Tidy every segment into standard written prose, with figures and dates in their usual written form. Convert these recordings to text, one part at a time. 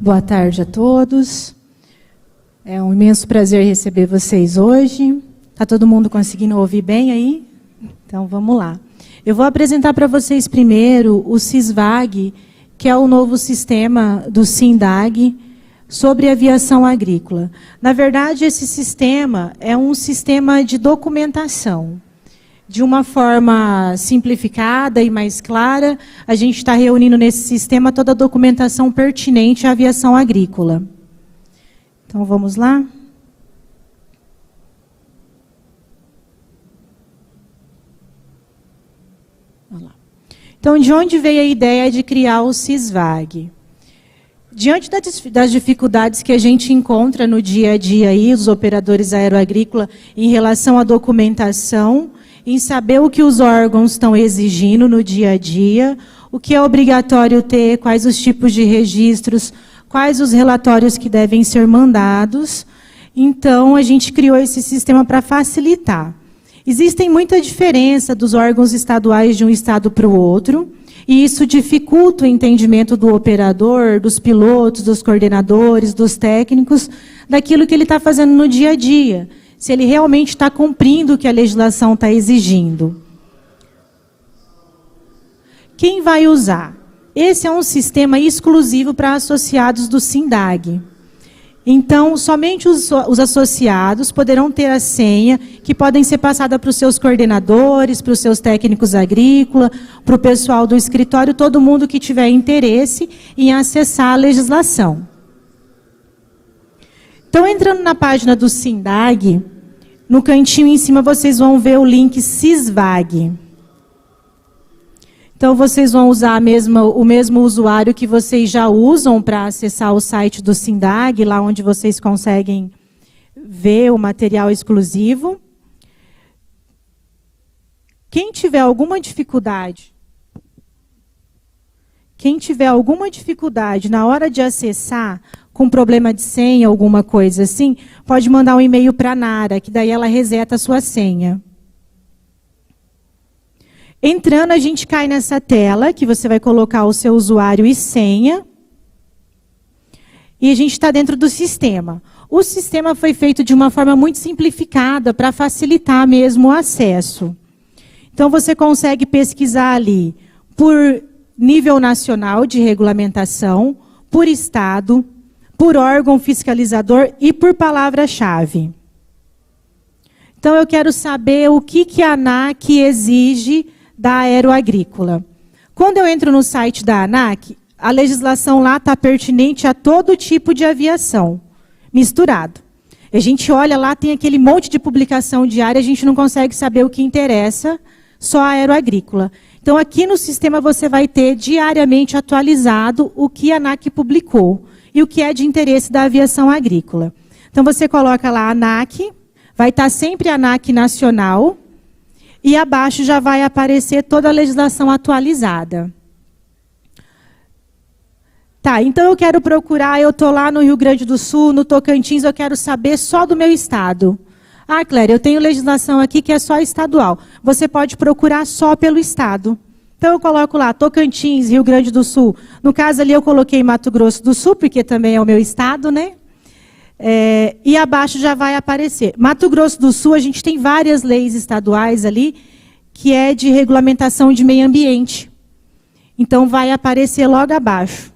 Boa tarde a todos. É um imenso prazer receber vocês hoje. Está todo mundo conseguindo ouvir bem aí? Então vamos lá. Eu vou apresentar para vocês primeiro o SISVAG, que é o novo sistema do SINDAG sobre aviação agrícola. Na verdade, esse sistema é um sistema de documentação. De uma forma simplificada e mais clara, a gente está reunindo nesse sistema toda a documentação pertinente à aviação agrícola. Então, vamos lá? Vamos lá. Então, de onde veio a ideia de criar o SISVAG? Diante das dificuldades que a gente encontra no dia a dia aí, os operadores aeroagrícolas, em relação à documentação, em saber o que os órgãos estão exigindo no dia a dia, o que é obrigatório ter, quais os tipos de registros, quais os relatórios que devem ser mandados. Então, a gente criou esse sistema para facilitar. Existem muita diferença dos órgãos estaduais de um estado para o outro, e isso dificulta o entendimento do operador, dos pilotos, dos coordenadores, dos técnicos, daquilo que ele está fazendo no dia a dia. Se ele realmente está cumprindo o que a legislação está exigindo. Quem vai usar? Esse é um sistema exclusivo para associados do SINDAG. Então, somente os associados poderão ter a senha, que podem ser passada para os seus coordenadores, para os seus técnicos agrícolas, para o pessoal do escritório, todo mundo que tiver interesse em acessar a legislação. Então, entrando na página do SINDAG, no cantinho em cima vocês vão ver o link SISVAG. Então, vocês vão usar o mesmo usuário que vocês já usam para acessar o site do SINDAG, lá onde vocês conseguem ver o material exclusivo. Quem tiver alguma dificuldade na hora de acessar, com problema de senha, alguma coisa assim, pode mandar um e-mail para a Nara, que daí ela reseta a sua senha. Entrando, a gente cai nessa tela, que você vai colocar o seu usuário e senha. E a gente está dentro do sistema. O sistema foi feito de uma forma muito simplificada, para facilitar mesmo o acesso. Então, você consegue pesquisar ali por nível nacional de regulamentação, por estado, por órgão fiscalizador e por palavra-chave. Então, eu quero saber o que a ANAC exige da aeroagrícola. Quando eu entro no site da ANAC, a legislação lá está pertinente a todo tipo de aviação, misturado. A gente olha lá, tem aquele monte de publicação diária, a gente não consegue saber o que interessa, só a aeroagrícola. Então, aqui no sistema você vai ter diariamente atualizado o que a ANAC publicou e o que é de interesse da aviação agrícola. Então, você coloca lá a ANAC, vai estar sempre a ANAC nacional, e abaixo já vai aparecer toda a legislação atualizada. Tá, então eu quero procurar, eu estou lá no Rio Grande do Sul, no Tocantins, eu quero saber só do meu estado. Ah, Cléria, eu tenho legislação aqui que é só estadual. Você pode procurar só pelo estado. Então eu coloco lá, Tocantins, Rio Grande do Sul. No caso ali eu coloquei Mato Grosso do Sul, porque também é o meu estado, né? E abaixo já vai aparecer. Mato Grosso do Sul, a gente tem várias leis estaduais ali, que é de regulamentação de meio ambiente. Então, vai aparecer logo abaixo.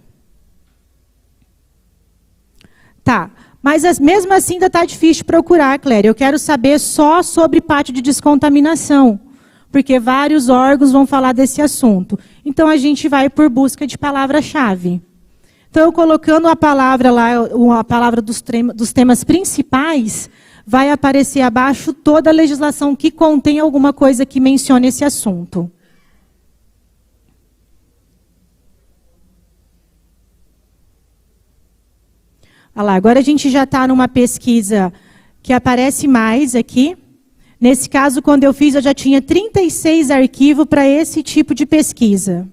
Tá, mas mesmo assim ainda está difícil de procurar, Cléria. Eu quero saber só sobre pátio de descontaminação, porque vários órgãos vão falar desse assunto. Então, a gente vai por busca de palavra-chave. Então, colocando a palavra lá, a palavra dos temas principais, vai aparecer abaixo toda a legislação que contém alguma coisa que mencione esse assunto. Olha lá, agora a gente já está numa pesquisa que aparece mais aqui. Nesse caso, quando eu fiz, eu já tinha 36 arquivos para esse tipo de pesquisa.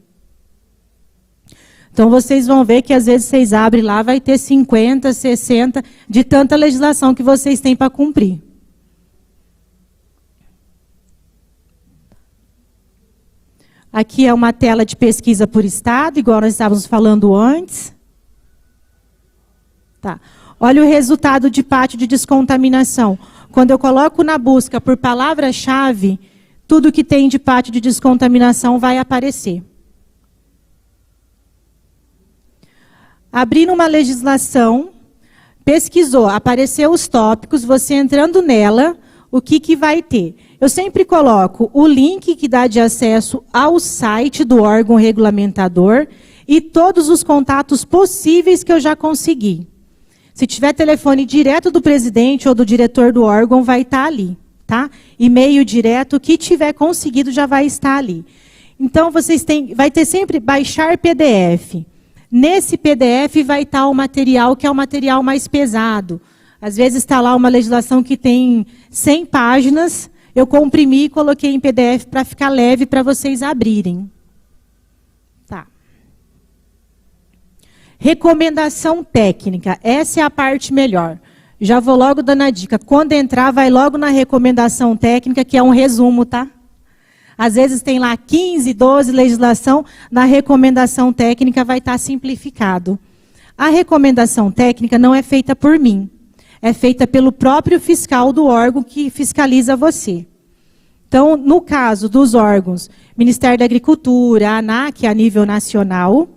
Então, vocês vão ver que, às vezes, vocês abrem lá, vai ter 50, 60, de tanta legislação que vocês têm para cumprir. Aqui é uma tela de pesquisa por estado, igual nós estávamos falando antes. Tá. Olha o resultado de pátio de descontaminação. Quando eu coloco na busca por palavra-chave, tudo que tem de pátio de descontaminação vai aparecer. Abrindo uma legislação, pesquisou, apareceu os tópicos, você entrando nela, o que vai ter? Eu sempre coloco o link que dá de acesso ao site do órgão regulamentador e todos os contatos possíveis que eu já consegui. Se tiver telefone direto do presidente ou do diretor do órgão, vai estar ali, tá? E-mail direto, o que tiver conseguido já vai estar ali. Então, vai ter sempre baixar PDF. Nesse PDF vai estar o material que é o material mais pesado. Às vezes está lá uma legislação que tem 100 páginas, eu comprimi e coloquei em PDF para ficar leve para vocês abrirem. Tá. Recomendação técnica. Essa é a parte melhor. Já vou logo dando a dica. Quando entrar, vai logo na recomendação técnica, que é um resumo, tá? Às vezes tem lá 15, 12 legislação, na recomendação técnica vai estar simplificado. A recomendação técnica não é feita por mim. É feita pelo próprio fiscal do órgão que fiscaliza você. Então, no caso dos órgãos, Ministério da Agricultura, ANAC a nível nacional,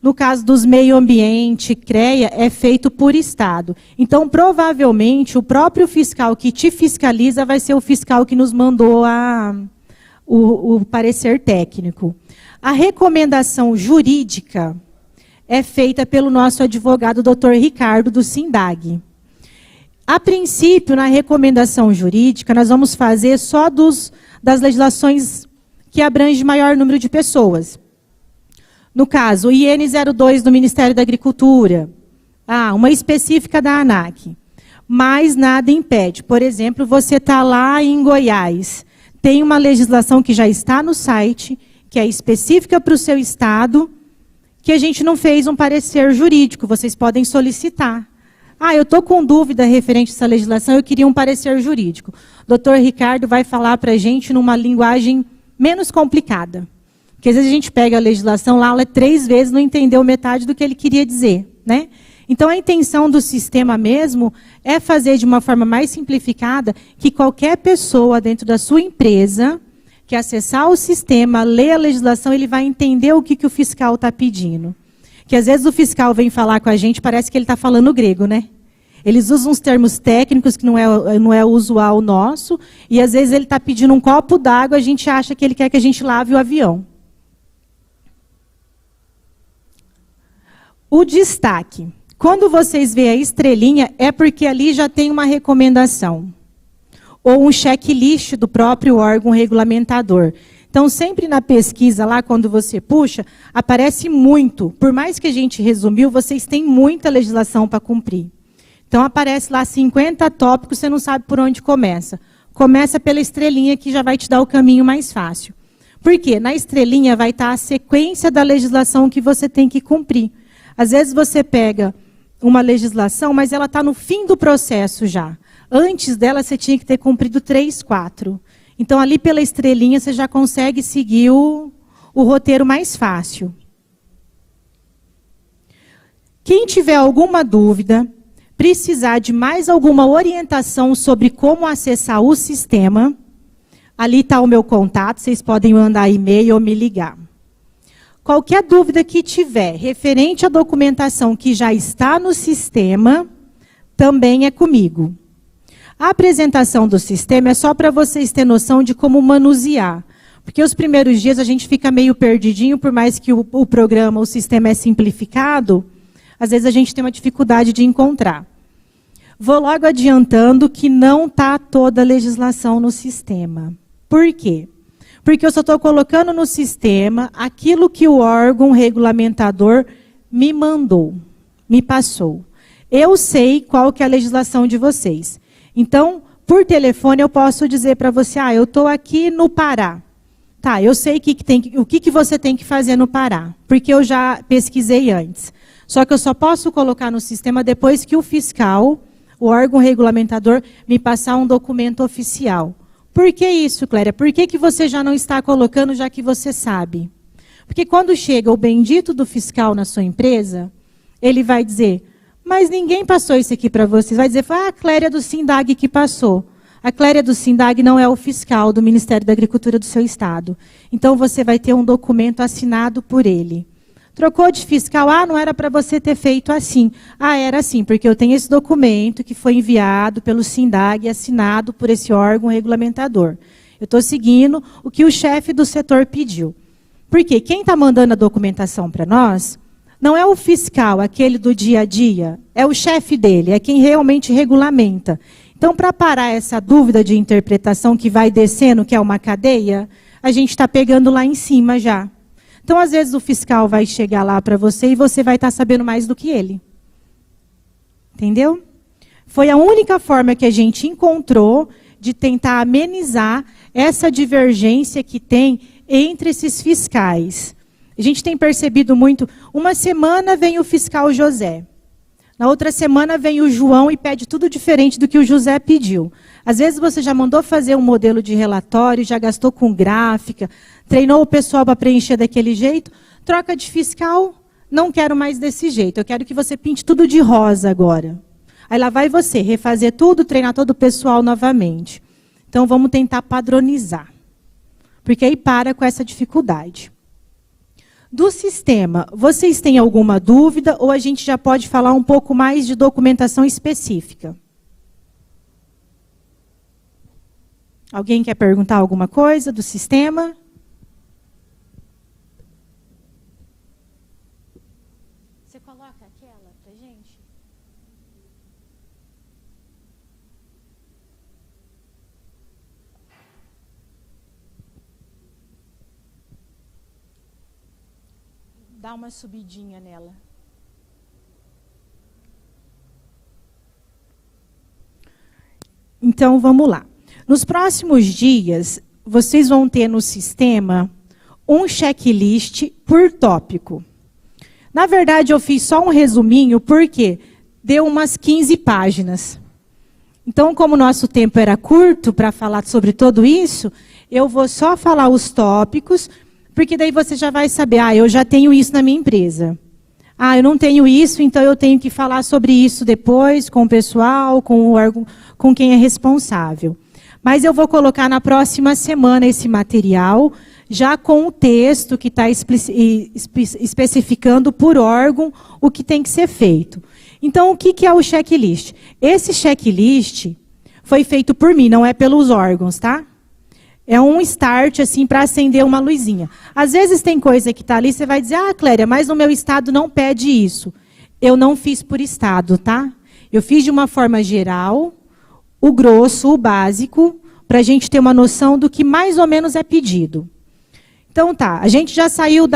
no caso dos meio ambiente, CREA, é feito por estado. Então, provavelmente, o próprio fiscal que te fiscaliza vai ser o fiscal que nos mandou o parecer técnico. A recomendação jurídica é feita pelo nosso advogado, Dr. Ricardo, do SINDAG. A princípio, na recomendação jurídica, nós vamos fazer só das legislações que abrangem maior número de pessoas. No caso, o IN 02 do Ministério da Agricultura, uma específica da ANAC. Mas nada impede. Por exemplo, você está lá em Goiás, tem uma legislação que já está no site, que é específica para o seu estado, que a gente não fez um parecer jurídico, vocês podem solicitar. Eu estou com dúvida referente a essa legislação, eu queria um parecer jurídico. O doutor Ricardo vai falar para a gente numa linguagem menos complicada. Porque às vezes a gente pega a legislação lá, ela 3 vezes não entendeu metade do que ele queria dizer, né? Então a intenção do sistema mesmo é fazer de uma forma mais simplificada que qualquer pessoa dentro da sua empresa que acessar o sistema, ler a legislação, ele vai entender o que o fiscal está pedindo. Que às vezes o fiscal vem falar com a gente, parece que ele está falando grego, né? Eles usam uns termos técnicos que não é o usual nosso, e às vezes ele está pedindo um copo d'água, a gente acha que ele quer que a gente lave o avião. O destaque. Quando vocês veem a estrelinha, é porque ali já tem uma recomendação. Ou um checklist do próprio órgão regulamentador. Então, sempre na pesquisa lá, quando você puxa, aparece muito. Por mais que a gente resumiu, vocês têm muita legislação para cumprir. Então, aparece lá 50 tópicos, você não sabe por onde começa. Começa pela estrelinha, que já vai te dar o caminho mais fácil. Por quê? Na estrelinha vai estar a sequência da legislação que você tem que cumprir. Às vezes você pega uma legislação, mas ela está no fim do processo já. Antes dela, você tinha que ter cumprido 3, 4. Então, ali pela estrelinha, você já consegue seguir o roteiro mais fácil. Quem tiver alguma dúvida, precisar de mais alguma orientação sobre como acessar o sistema, ali está o meu contato, vocês podem mandar e-mail ou me ligar. Qualquer dúvida que tiver referente à documentação que já está no sistema, também é comigo. A apresentação do sistema é só para vocês terem noção de como manusear. Porque os primeiros dias a gente fica meio perdidinho, por mais que o programa, o sistema é simplificado, às vezes a gente tem uma dificuldade de encontrar. Vou logo adiantando que não está toda a legislação no sistema. Por quê? Porque eu só estou colocando no sistema aquilo que o órgão regulamentador me mandou, me passou. Eu sei qual que é a legislação de vocês. Então, por telefone, eu posso dizer para você, eu estou aqui no Pará. Tá, eu sei o que você tem que fazer no Pará, porque eu já pesquisei antes. Só que eu só posso colocar no sistema depois que o fiscal, o órgão regulamentador, me passar um documento oficial. Por que isso, Cléria? Por que você já não está colocando, já que você sabe? Porque quando chega o bendito do fiscal na sua empresa, ele vai dizer, Mas ninguém passou isso aqui para vocês. Vai dizer, foi a Cléria do SINDAG que passou. A Cléria do SINDAG não é o fiscal do Ministério da Agricultura do seu estado. Então, você vai ter um documento assinado por ele. Trocou de fiscal, não era para você ter feito assim. Era assim, porque eu tenho esse documento que foi enviado pelo SINDAG e assinado por esse órgão regulamentador. Eu estou seguindo o que o chefe do setor pediu. Porque quem está mandando a documentação para nós não é o fiscal, aquele do dia a dia, é o chefe dele, é quem realmente regulamenta. Então, para parar essa dúvida de interpretação que vai descendo, que é uma cadeia, a gente está pegando lá em cima já. Então, às vezes, o fiscal vai chegar lá para você e você vai estar sabendo mais do que ele. Entendeu? Foi a única forma que a gente encontrou de tentar amenizar essa divergência que tem entre esses fiscais. A gente tem percebido muito, uma semana vem o fiscal José. Na outra semana vem o João e pede tudo diferente do que o José pediu. Às vezes você já mandou fazer um modelo de relatório, já gastou com gráfica, treinou o pessoal para preencher daquele jeito, troca de fiscal, não quero mais desse jeito, eu quero que você pinte tudo de rosa agora. Aí lá vai você, refazer tudo, treinar todo o pessoal novamente. Então vamos tentar padronizar, porque aí para com essa dificuldade. Do sistema, vocês têm alguma dúvida ou a gente já pode falar um pouco mais de documentação específica? Alguém quer perguntar alguma coisa do sistema? Você coloca aquela pra gente? Dá uma subidinha nela. Então, vamos lá. Nos próximos dias, vocês vão ter no sistema um checklist por tópico. Na verdade, eu fiz só um resuminho, porque deu umas 15 páginas. Então, como o nosso tempo era curto para falar sobre tudo isso, eu vou só falar os tópicos, porque daí você já vai saber, eu já tenho isso na minha empresa. Eu não tenho isso, então eu tenho que falar sobre isso depois, com o pessoal, com quem é responsável. Mas eu vou colocar na próxima semana esse material, já com o texto que está especificando por órgão o que tem que ser feito. Então, o que é o checklist? Esse checklist foi feito por mim, não é pelos órgãos, tá? É um start, assim, para acender uma luzinha. Às vezes tem coisa que está ali, você vai dizer, Cléria, mas no meu estado não pede isso. Eu não fiz por estado, tá? Eu fiz de uma forma geral, o grosso, o básico, para a gente ter uma noção do que mais ou menos é pedido. Então tá, a gente já saiu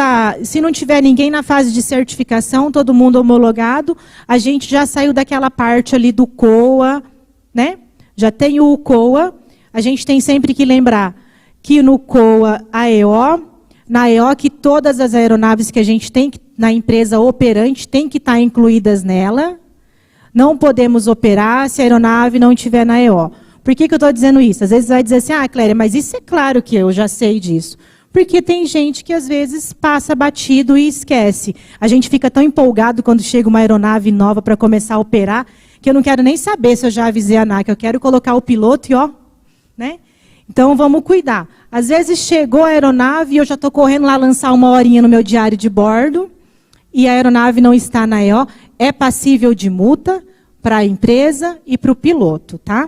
se não tiver ninguém na fase de certificação, todo mundo homologado, a gente já saiu daquela parte ali do COA, né? Já tem o COA, a gente tem sempre que lembrar que no COA, na EO, que todas as aeronaves que a gente tem na empresa operante tem que estar incluídas nela. Não podemos operar se a aeronave não estiver na EO. Por que eu estou dizendo isso? Às vezes vai dizer assim, Cléria, mas isso é claro que eu já sei disso. Porque tem gente que às vezes passa batido e esquece. A gente fica tão empolgado quando chega uma aeronave nova para começar a operar, que eu não quero nem saber se eu já avisei a ANAC, eu quero colocar o piloto e né? Então vamos cuidar. Às vezes chegou a aeronave e eu já estou correndo lá lançar uma horinha no meu diário de bordo, e a aeronave não está na EO, é passível de multa para a empresa e para o piloto, tá?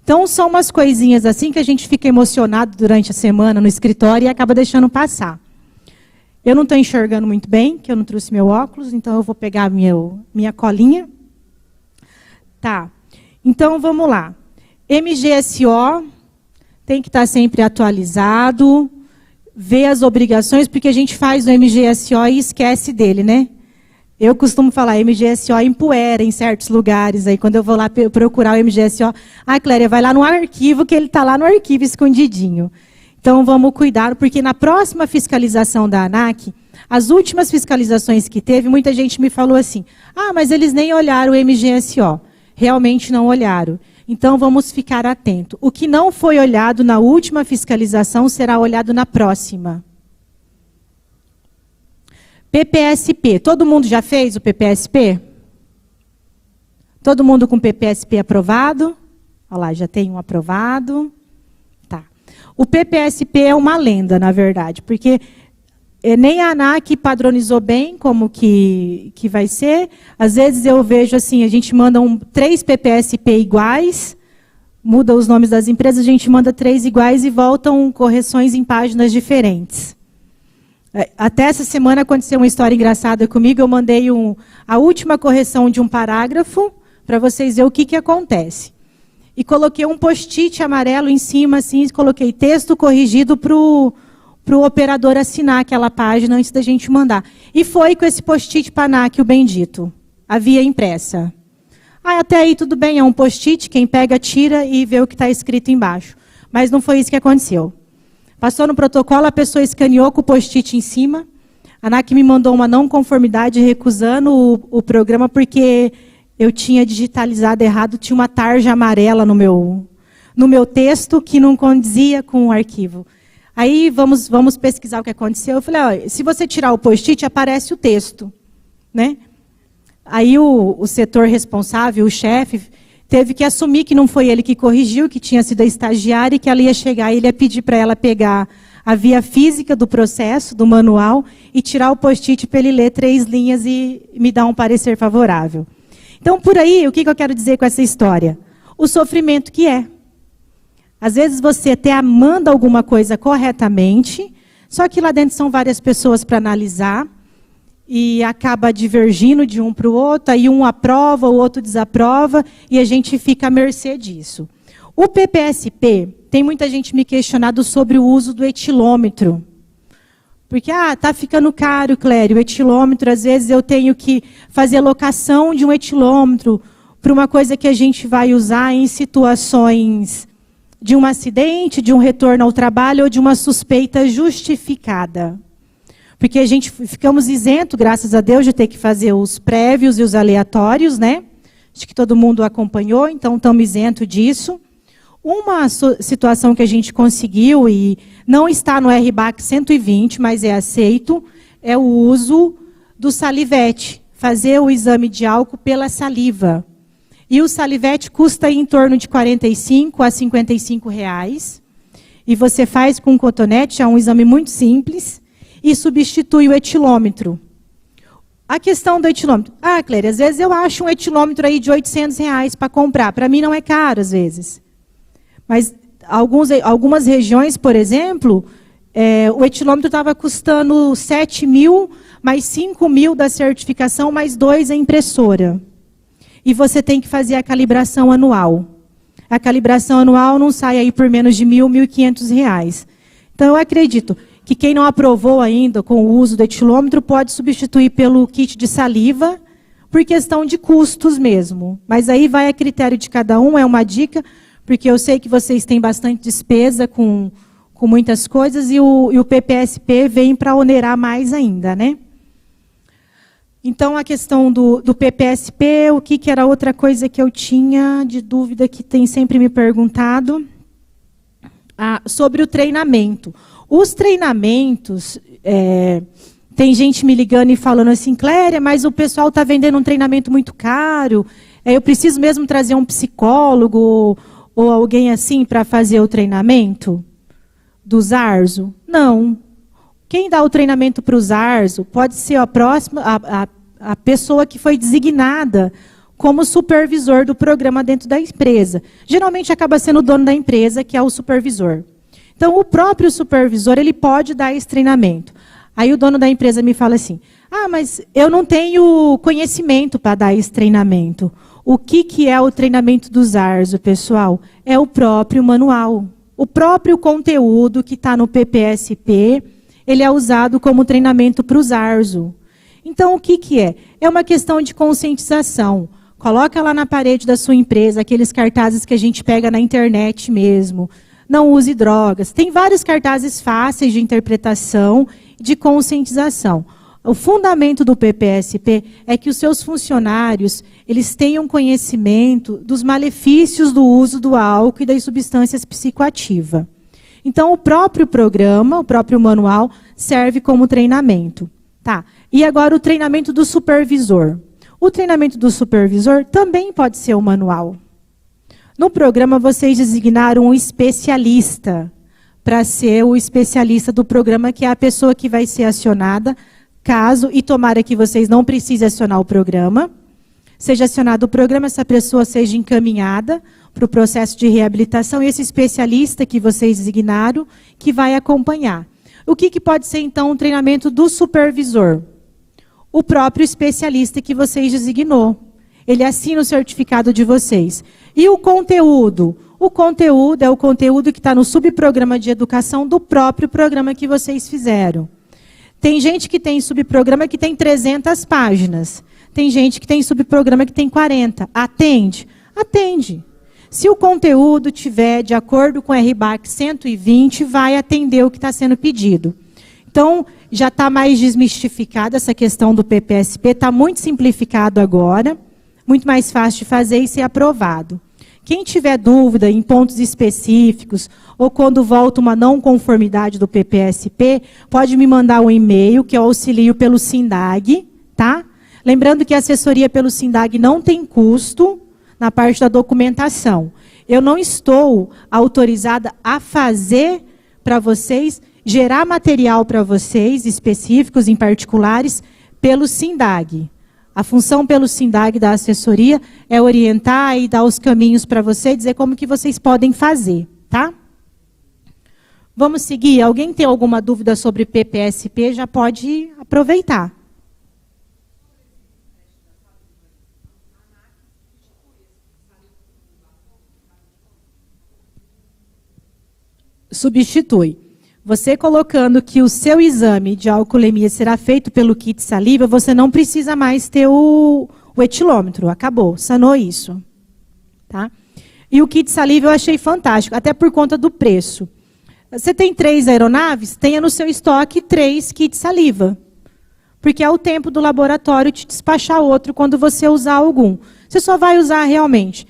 Então, são umas coisinhas assim que a gente fica emocionado durante a semana no escritório e acaba deixando passar. Eu não estou enxergando muito bem, que eu não trouxe meu óculos, então eu vou pegar minha colinha. Tá. Então, vamos lá. MGSO tem que estar sempre atualizado, ver as obrigações, porque a gente faz o MGSO e esquece dele, né? Eu costumo falar MGSO empoeira em certos lugares. Aí, quando eu vou lá procurar o MGSO, Cléria, vai lá no arquivo, que ele está lá no arquivo escondidinho. Então, vamos cuidar, porque na próxima fiscalização da ANAC, as últimas fiscalizações que teve, muita gente me falou assim, mas eles nem olharam o MGSO. Realmente não olharam. Então, vamos ficar atento. O que não foi olhado na última fiscalização será olhado na próxima. PPSP. Todo mundo já fez o PPSP? Todo mundo com PPSP aprovado? Olha lá, já tem um aprovado. Tá. O PPSP é uma lenda, na verdade, porque nem a ANAC padronizou bem como que vai ser. Às vezes eu vejo assim, a gente manda 3 PPSP iguais, muda os nomes das empresas, a gente manda 3 iguais e voltam correções em páginas diferentes. Até essa semana aconteceu uma história engraçada comigo, eu mandei a última correção de um parágrafo, para vocês verem o que acontece. E coloquei um post-it amarelo em cima, assim, coloquei texto corrigido para o operador assinar aquela página antes da gente mandar. E foi com esse post-it para a ANAC, o bendito. Havia impressa. Até aí tudo bem, é um post-it, quem pega, tira e vê o que está escrito embaixo. Mas não foi isso que aconteceu. Passou no protocolo, a pessoa escaneou com o post-it em cima. A ANAC me mandou uma não conformidade recusando o programa porque eu tinha digitalizado errado, tinha uma tarja amarela no meu texto que não condizia com o arquivo. Aí vamos pesquisar o que aconteceu. Eu falei, olha, se você tirar o post-it, aparece o texto, né? Aí o setor responsável, o chefe, teve que assumir que não foi ele que corrigiu, que tinha sido a estagiária e que ela ia chegar e ele ia pedir para ela pegar a via física do processo, do manual, e tirar o post-it para ele ler 3 linhas e me dar um parecer favorável. Então, por aí, o que eu quero dizer com essa história? O sofrimento que é. Às vezes você até manda alguma coisa corretamente, só que lá dentro são várias pessoas para analisar, e acaba divergindo de um para o outro, aí um aprova, o outro desaprova, e a gente fica à mercê disso. O PPSP, tem muita gente me questionado sobre o uso do etilômetro. Porque, está ficando caro, Clério, o etilômetro, às vezes eu tenho que fazer locação de um etilômetro para uma coisa que a gente vai usar em situações de um acidente, de um retorno ao trabalho ou de uma suspeita justificada. Porque a gente ficamos isentos, graças a Deus, de ter que fazer os prévios e os aleatórios, né? Acho que todo mundo acompanhou, então estamos isentos disso. Uma situação que a gente conseguiu, e não está no RBAC 120, mas é aceito, é o uso do salivete, fazer o exame de álcool pela saliva. E o salivete custa em torno de R$ 45 a R$ 55 reais. E você faz com cotonete, é um exame muito simples, e substitui o etilômetro. A questão do etilômetro. Cléria, às vezes eu acho um etilômetro aí de R$ 800 reais para comprar. Para mim não é caro, às vezes. Mas algumas regiões, por exemplo, o etilômetro estava custando 7 mil, mais 5 mil da certificação, mais 2 a impressora. E você tem que fazer a calibração anual. A calibração anual não sai aí por menos de R$ 1.000, R$ 1.500. Então, eu acredito que quem não aprovou ainda com o uso do etilômetro pode substituir pelo kit de saliva, por questão de custos mesmo. Mas aí vai a critério de cada um, é uma dica, porque eu sei que vocês têm bastante despesa com muitas coisas, e o PPSP vem para onerar mais ainda, né? Então, a questão do PPSP, o que era outra coisa que eu tinha de dúvida, que tem sempre me perguntado, sobre o treinamento. Os treinamentos, tem gente me ligando e falando assim, Cléria, mas o pessoal está vendendo um treinamento muito caro, eu preciso mesmo trazer um psicólogo ou alguém assim para fazer o treinamento do Zarzo? Não. Quem dá o treinamento para o Zarzo pode ser a pessoa que foi designada como supervisor do programa dentro da empresa. Geralmente acaba sendo o dono da empresa, que é o supervisor. Então, o próprio supervisor, ele pode dar esse treinamento. Aí o dono da empresa me fala assim, mas eu não tenho conhecimento para dar esse treinamento. O que é o treinamento do Zarzo, pessoal? É o próprio manual. O próprio conteúdo que está no PPSP, ele é usado como treinamento para o Zarzo. Então, o que é? É uma questão de conscientização. Coloca lá na parede da sua empresa, aqueles cartazes que a gente pega na internet mesmo. Não use drogas. Tem vários cartazes fáceis de interpretação, de conscientização. O fundamento do PPSP é que os seus funcionários, eles tenham conhecimento dos malefícios do uso do álcool e das substâncias psicoativas. Então, o próprio programa, o próprio manual, serve como treinamento. Tá. E agora o treinamento do supervisor. O treinamento do supervisor também pode ser um manual. No programa, vocês designaram um especialista para ser o especialista do programa, que é a pessoa que vai ser acionada, caso, e tomara que vocês não precisem acionar o programa, seja acionado o programa, essa pessoa seja encaminhada para o processo de reabilitação, e esse especialista que vocês designaram, que vai acompanhar. O que pode ser, então, um treinamento do supervisor? O próprio especialista que vocês designou. Ele assina o certificado de vocês. E o conteúdo? O conteúdo é o conteúdo que está no subprograma de educação do próprio programa que vocês fizeram. Tem gente que tem subprograma que tem 300 páginas. Tem gente que tem subprograma que tem 40. Atende? Atende. Se o conteúdo tiver de acordo com o RBAC 120, vai atender o que está sendo pedido. Então, já está mais desmistificada essa questão do PPSP, está muito simplificado agora, muito mais fácil de fazer e ser aprovado. Quem tiver dúvida em pontos específicos, ou quando volta uma não conformidade do PPSP, pode me mandar um e-mail, que eu auxilio pelo SINDAG, tá? Lembrando que a assessoria pelo SINDAG não tem custo na parte da documentação. Eu não estou autorizada a fazer para vocês, gerar material para vocês, específicos, em particulares, pelo SINDAG. A função pelo SINDAG da assessoria é orientar e dar os caminhos para você, dizer como que vocês podem fazer, tá? Vamos seguir. Alguém tem alguma dúvida sobre PPSP, já pode aproveitar. Substitui. Você colocando que o seu exame de alcoolemia será feito pelo kit saliva, você não precisa mais ter o etilômetro. Acabou, sanou isso. Tá? E o kit saliva eu achei fantástico, até por conta do preço. Você tem 3 aeronaves, tenha no seu estoque 3 kits saliva. Porque é o tempo do laboratório te despachar outro quando você usar algum. Você só vai usar realmente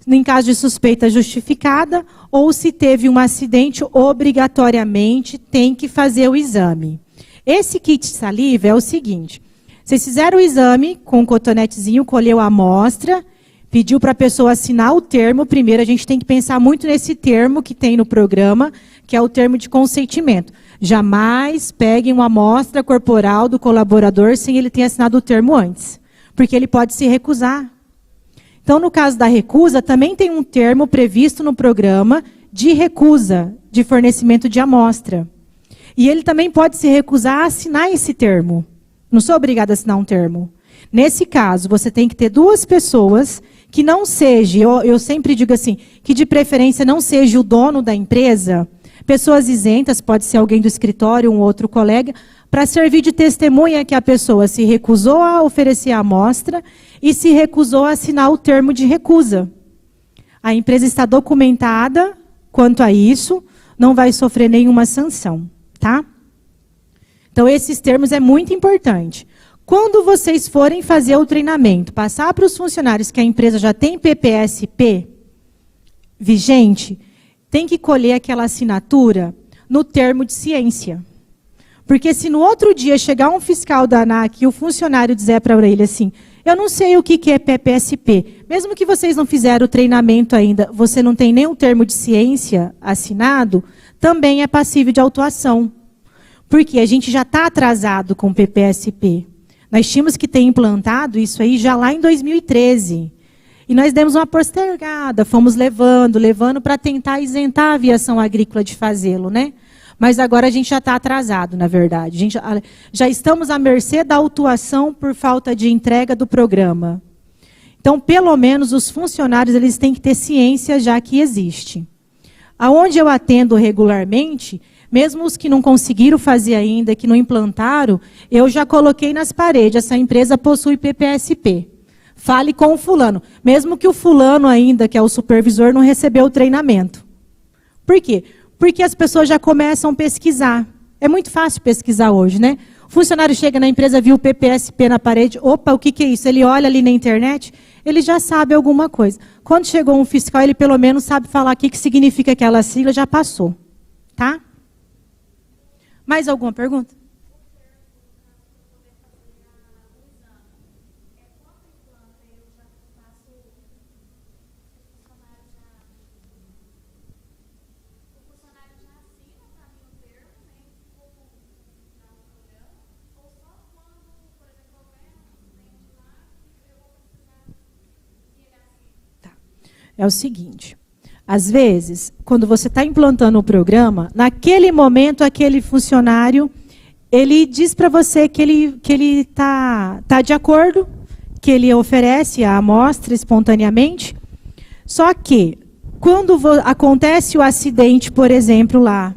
em caso de suspeita justificada, ou se teve um acidente, obrigatoriamente tem que fazer o exame. Esse kit saliva é o seguinte: vocês fizeram o exame com um cotonetezinho, colheu a amostra, pediu para a pessoa assinar o termo. Primeiro, a gente tem que pensar muito nesse termo que tem no programa, que é o termo de consentimento. Jamais peguem uma amostra corporal do colaborador sem ele ter assinado o termo antes, porque ele pode se recusar. Então, no caso da recusa, também tem um termo previsto no programa de recusa de fornecimento de amostra. E ele também pode se recusar a assinar esse termo. Não sou obrigada a assinar um termo. Nesse caso, você tem que ter 2 pessoas que não seja, eu sempre digo assim, que de preferência não seja o dono da empresa, pessoas isentas, pode ser alguém do escritório, um outro colega, para servir de testemunha que a pessoa se recusou a oferecer a amostra e se recusou a assinar o termo de recusa. A empresa está documentada quanto a isso, não vai sofrer nenhuma sanção, tá? Então, esses termos é muito importante. Quando vocês forem fazer o treinamento, passar para os funcionários que a empresa já tem PPSP vigente, tem que colher aquela assinatura no termo de ciência. Porque se no outro dia chegar um fiscal da ANAC e o funcionário dizer para ele assim, eu não sei o que é PPSP, mesmo que vocês não fizeram o treinamento ainda, você não tem nenhum termo de ciência assinado, também é passível de autuação. Porque a gente já está atrasado com o PPSP. Nós tínhamos que ter implantado isso aí já lá em 2013. E nós demos uma postergada, fomos levando para tentar isentar a aviação agrícola de fazê-lo, né? Mas agora a gente já está atrasado, na verdade. A gente já estamos à mercê da autuação por falta de entrega do programa. Então, pelo menos, os funcionários eles têm que ter ciência já que existe. Aonde eu atendo regularmente, mesmo os que não conseguiram fazer ainda, que não implantaram, eu já coloquei nas paredes, essa empresa possui PPSP. Fale com o fulano. Mesmo que o fulano ainda, que é o supervisor, não recebeu o treinamento. Por quê? Porque as pessoas já começam a pesquisar. É muito fácil pesquisar hoje, né? O funcionário chega na empresa, viu o PPSP na parede, opa, o que é isso? Ele olha ali na internet, ele já sabe alguma coisa. Quando chegou um fiscal, ele pelo menos sabe falar o que significa aquela sigla, já passou. Tá? Mais alguma pergunta? É o seguinte, às vezes, quando você está implantando o programa, naquele momento, aquele funcionário, ele diz para você que ele tá de acordo, que ele oferece a amostra espontaneamente, só que, quando acontece o acidente, por exemplo, lá,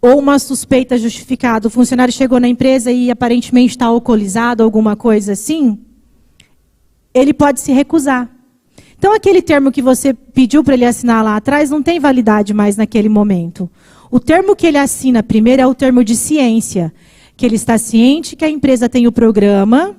ou uma suspeita justificada, o funcionário chegou na empresa e aparentemente está alcoolizado, alguma coisa assim, ele pode se recusar. Então, aquele termo que você pediu para ele assinar lá atrás não tem validade mais naquele momento. O termo que ele assina primeiro é o termo de ciência, que ele está ciente que a empresa tem o programa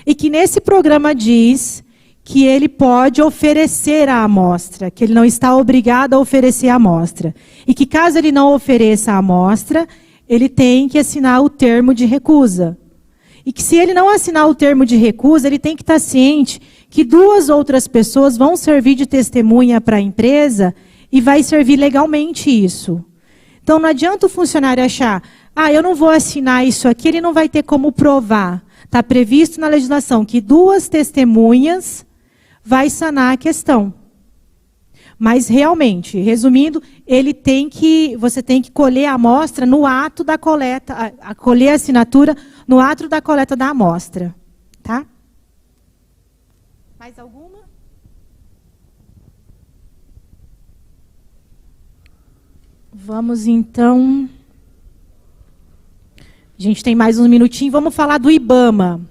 e que nesse programa diz que ele pode oferecer a amostra, que ele não está obrigado a oferecer a amostra. E que caso ele não ofereça a amostra, ele tem que assinar o termo de recusa. E que se ele não assinar o termo de recusa, ele tem que estar ciente que 2 outras pessoas vão servir de testemunha para a empresa e vai servir legalmente isso. Então não adianta o funcionário achar, eu não vou assinar isso aqui, ele não vai ter como provar. Está previsto na legislação que 2 testemunhas vai sanar a questão. Mas realmente, resumindo, você tem que colher a amostra no ato da coleta, colher a assinatura no ato da coleta da amostra. Tá? Mais alguma? Vamos então. A gente tem mais um minutinho, vamos falar do IBAMA.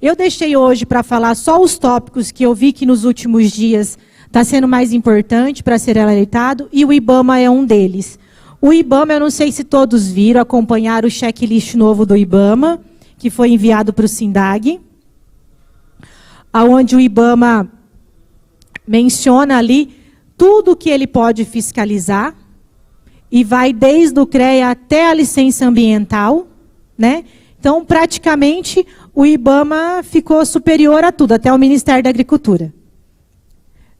Eu deixei hoje para falar só os tópicos que eu vi que nos últimos dias está sendo mais importante para ser alertado, e o IBAMA é um deles. O IBAMA, eu não sei se todos viram, acompanharam o checklist novo do IBAMA, que foi enviado para o SINDAG, onde o IBAMA menciona ali tudo que ele pode fiscalizar, e vai desde o CREA até a licença ambiental, né? Então, praticamente, o IBAMA ficou superior a tudo, até o Ministério da Agricultura.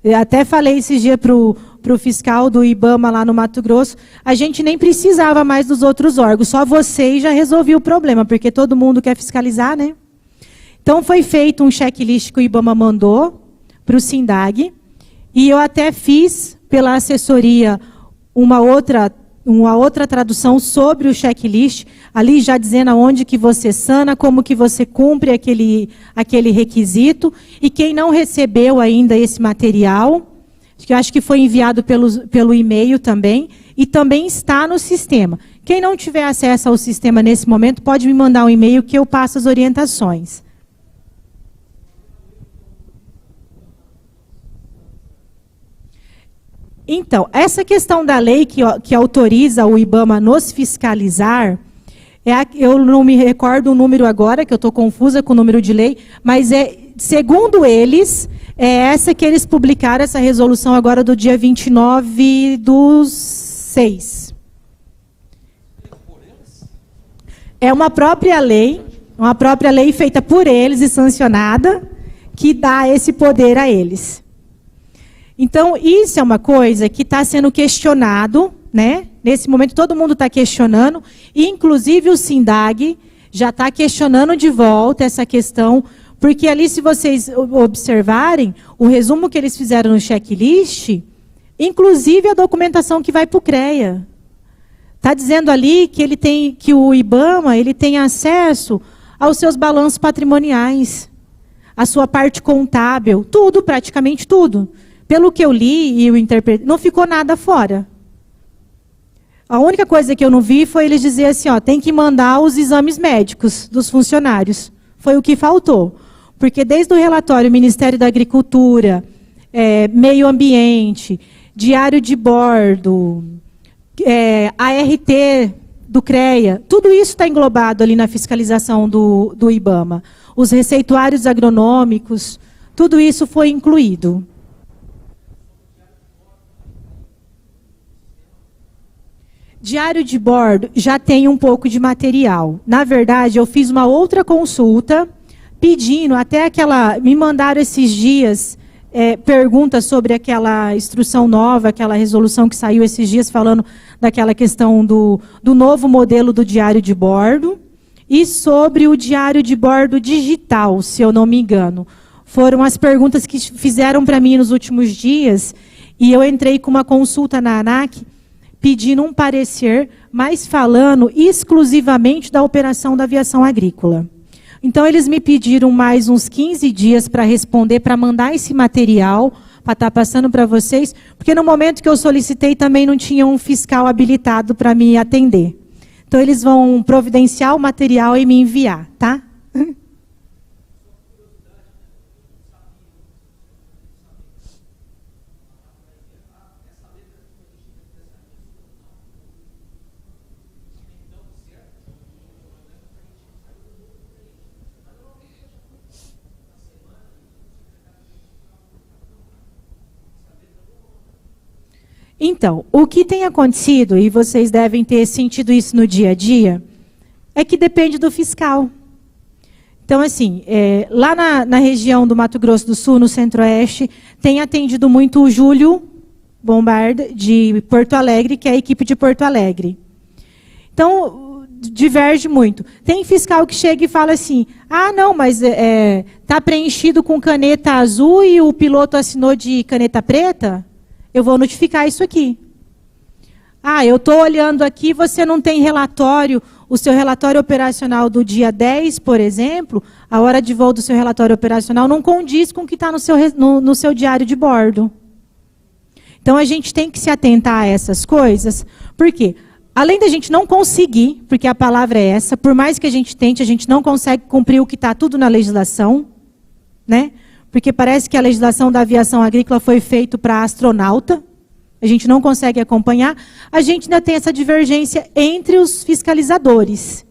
Eu até falei esses dias para o fiscal do IBAMA lá no Mato Grosso, a gente nem precisava mais dos outros órgãos, só vocês já resolviam o problema, porque todo mundo quer fiscalizar, né? Então, foi feito um checklist que o IBAMA mandou para o SINDAG, e eu até fiz, pela assessoria, uma outra tradução sobre o checklist, ali já dizendo aonde que você sana, como que você cumpre aquele requisito, e quem não recebeu ainda esse material, que eu acho que foi enviado pelo e-mail também, e também está no sistema. Quem não tiver acesso ao sistema nesse momento, pode me mandar um e-mail que eu passo as orientações. Então, essa questão da lei que autoriza o IBAMA a nos fiscalizar, eu não me recordo o número agora, que eu estou confusa com o número de lei, mas segundo eles, é essa que eles publicaram, essa resolução agora do dia 29/6. É uma própria lei feita por eles e sancionada, que dá esse poder a eles. Então, isso é uma coisa que está sendo questionado, né? Nesse momento, todo mundo está questionando, e inclusive o SINDAG já está questionando de volta essa questão, porque ali, se vocês observarem, o resumo que eles fizeram no checklist, inclusive a documentação que vai para o CREA. Está dizendo ali que o IBAMA ele tem acesso aos seus balanços patrimoniais, a sua parte contábil, tudo, praticamente tudo. Pelo que eu li e eu interpretei, não ficou nada fora. A única coisa que eu não vi foi eles dizer assim, tem que mandar os exames médicos dos funcionários. Foi o que faltou. Porque desde o relatório Ministério da Agricultura, Meio Ambiente, Diário de Bordo, ART do CREA, tudo isso está englobado ali na fiscalização do IBAMA. Os receituários agronômicos, tudo isso foi incluído. Diário de bordo já tem um pouco de material. Na verdade, eu fiz uma outra consulta, pedindo, me mandaram esses dias perguntas sobre aquela instrução nova, aquela resolução que saiu esses dias, falando daquela questão do novo modelo do diário de bordo, e sobre o diário de bordo digital, se eu não me engano. foram as perguntas que fizeram para mim nos últimos dias, e eu entrei com uma consulta na ANAC, pedindo um parecer, mas falando exclusivamente da operação da aviação agrícola. Então, eles me pediram mais uns 15 dias para responder, para mandar esse material, para estar passando para vocês, porque no momento que eu solicitei também não tinha um fiscal habilitado para me atender. Então, eles vão providenciar o material e me enviar, tá? Então, o que tem acontecido, e vocês devem ter sentido isso no dia a dia, é que depende do fiscal. Então, assim, lá na região do Mato Grosso do Sul, no Centro-Oeste, tem atendido muito o Júlio Bombarda, de Porto Alegre, que é a equipe de Porto Alegre. Então, diverge muito. Tem fiscal que chega e fala assim, ah, não, mas está preenchido com caneta azul e o piloto assinou de caneta preta? Eu vou notificar isso aqui. Ah, eu estou olhando aqui, você não tem relatório, o seu relatório operacional do dia 10, por exemplo, a hora de voo do seu relatório operacional não condiz com o que está no seu diário de bordo. Então, a gente tem que se atentar a essas coisas, porque, além da gente não conseguir, porque a palavra é essa, por mais que a gente tente, a gente não consegue cumprir o que está tudo na legislação, né? Porque parece que a legislação da aviação agrícola foi feita para astronauta, a gente não consegue acompanhar, a gente ainda tem essa divergência entre os fiscalizadores.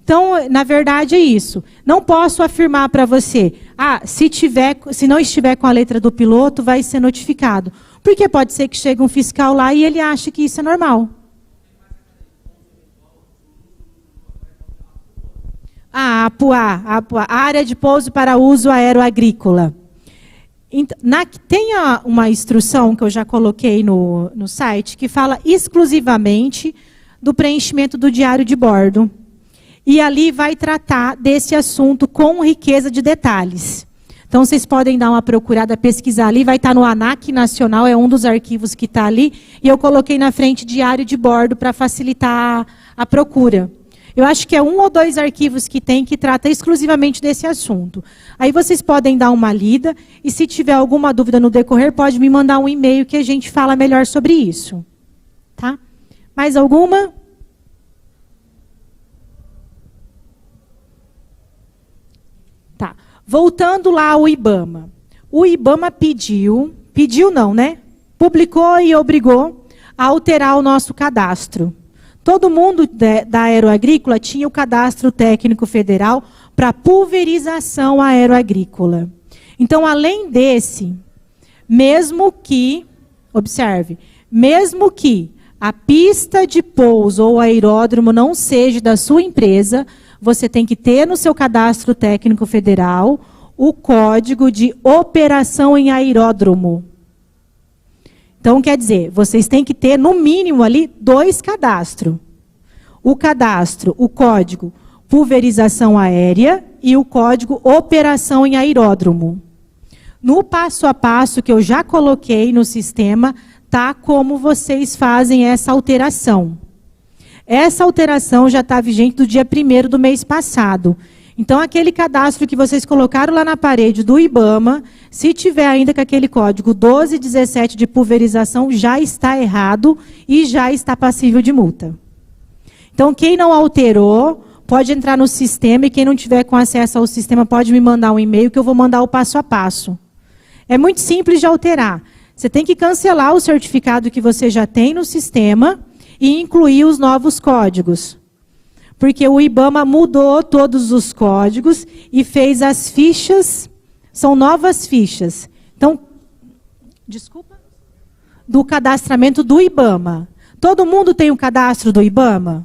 Então, na verdade, é isso. Não posso afirmar para você, se não estiver com a letra do piloto, vai ser notificado. Porque pode ser que chegue um fiscal lá e ele ache que isso é normal. A APUA, Área de Pouso para Uso Aeroagrícola. Tem uma instrução que eu já coloquei no site, que fala exclusivamente do preenchimento do diário de bordo. E ali vai tratar desse assunto com riqueza de detalhes. Então, vocês podem dar uma procurada, pesquisar ali, vai estar no ANAC Nacional, é um dos arquivos que está ali, e eu coloquei na frente diário de bordo para facilitar a procura. Eu acho que é 1 ou 2 arquivos que tem que trata exclusivamente desse assunto. Aí vocês podem dar uma lida, e se tiver alguma dúvida no decorrer, pode me mandar um e-mail que a gente fala melhor sobre isso. Tá? Mais alguma? Tá. Voltando lá ao IBAMA. O IBAMA pediu não, né? Publicou e obrigou a alterar o nosso cadastro. Todo mundo da aeroagrícola tinha o cadastro técnico federal para pulverização aeroagrícola. Então, além desse, mesmo que a pista de pouso ou aeródromo não seja da sua empresa, você tem que ter no seu cadastro técnico federal o código de operação em aeródromo. Então, quer dizer, vocês têm que ter, no mínimo, ali 2 cadastros. O cadastro, o código pulverização aérea e o código operação em aeródromo. No passo a passo que eu já coloquei no sistema, tá como vocês fazem essa alteração. Essa alteração já está vigente do dia 1º do mês passado. Então, aquele cadastro que vocês colocaram lá na parede do IBAMA, se tiver ainda com aquele código 1217 de pulverização, já está errado e já está passível de multa. Então, quem não alterou, pode entrar no sistema, e quem não tiver com acesso ao sistema, pode me mandar um e-mail que eu vou mandar o passo a passo. É muito simples de alterar. Você tem que cancelar o certificado que você já tem no sistema e incluir os novos códigos. Porque o IBAMA mudou todos os códigos e fez as fichas, são novas fichas. Então, do cadastramento do IBAMA. Todo mundo tem o cadastro do IBAMA?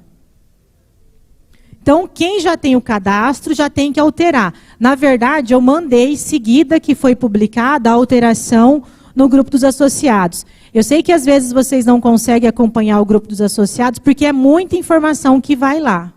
Então, quem já tem o cadastro já tem que alterar. Na verdade, eu mandei, seguida que foi publicada, a alteração no grupo dos associados. Eu sei que às vezes vocês não conseguem acompanhar o grupo dos associados, porque é muita informação que vai lá.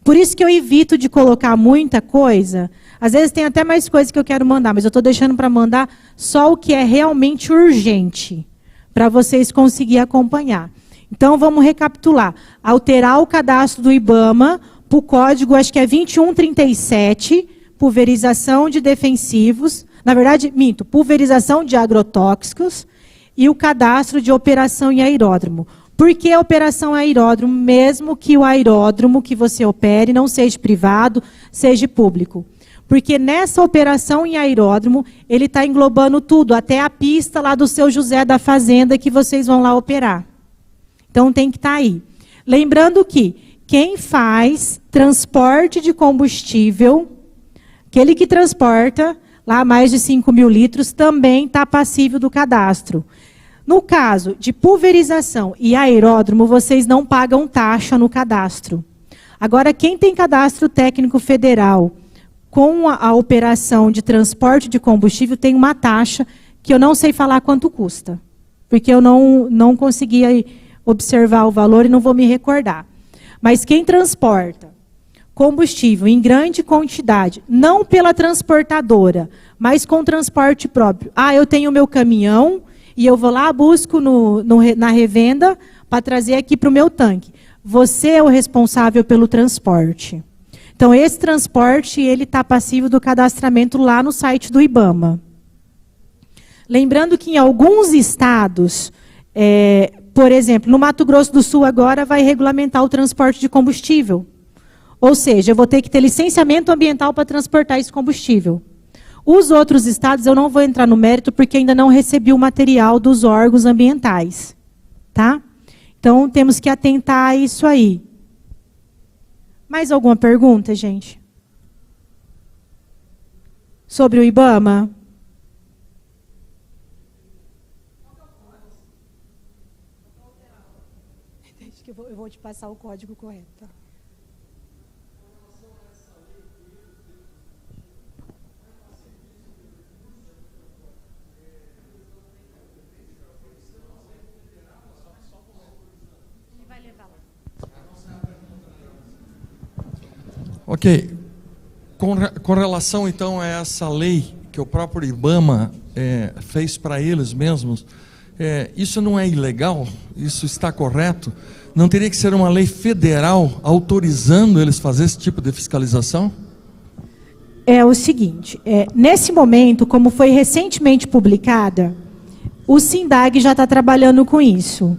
Por isso que eu evito de colocar muita coisa, Às vezes tem até mais coisas que eu quero mandar, mas eu estou deixando para mandar só o que é realmente urgente, para vocês conseguirem acompanhar. Então, vamos recapitular. Alterar o cadastro do IBAMA para o código, acho que é 2137, pulverização de defensivos, na verdade, minto, pulverização de agrotóxicos e o cadastro de operação em aeródromo. Por que a operação aeródromo, mesmo que o aeródromo que você opere não seja privado, seja público? Porque nessa operação em aeródromo, ele está englobando tudo, até a pista lá do seu José da Fazenda que vocês vão lá operar. Então tem que estar aí. Lembrando que quem faz transporte de combustível, aquele que transporta lá mais de 5.000 litros, também está passível do cadastro. No caso de pulverização e aeródromo, vocês não pagam taxa no cadastro. Agora, quem tem cadastro técnico federal com a operação de transporte de combustível tem uma taxa que eu não sei falar quanto custa, porque eu não conseguia observar o valor e não vou me recordar. Mas quem transporta combustível em grande quantidade, não pela transportadora, mas com transporte próprio. Ah, eu tenho o meu caminhão e eu vou lá, busco na revenda para trazer aqui para o meu tanque. Você é o responsável pelo transporte. Então, esse transporte ele está passível do cadastramento lá no site do IBAMA. Lembrando que em alguns estados, por exemplo, no Mato Grosso do Sul agora vai regulamentar o transporte de combustível. Ou seja, eu vou ter que ter licenciamento ambiental para transportar esse combustível. Os outros estados eu não vou entrar no mérito porque ainda não recebi o material dos órgãos ambientais. Tá? Então, temos que atentar a isso aí. Mais alguma pergunta, gente? Sobre o IBAMA? Eu vou te passar o código correto. Tá? Ok. Com relação, então, a essa lei que o próprio IBAMA fez para eles mesmos, isso não é ilegal? Isso está correto? Não teria que ser uma lei federal autorizando eles a fazer esse tipo de fiscalização? É o seguinte, nesse momento, como foi recentemente publicada, o SINDAG já está trabalhando com isso.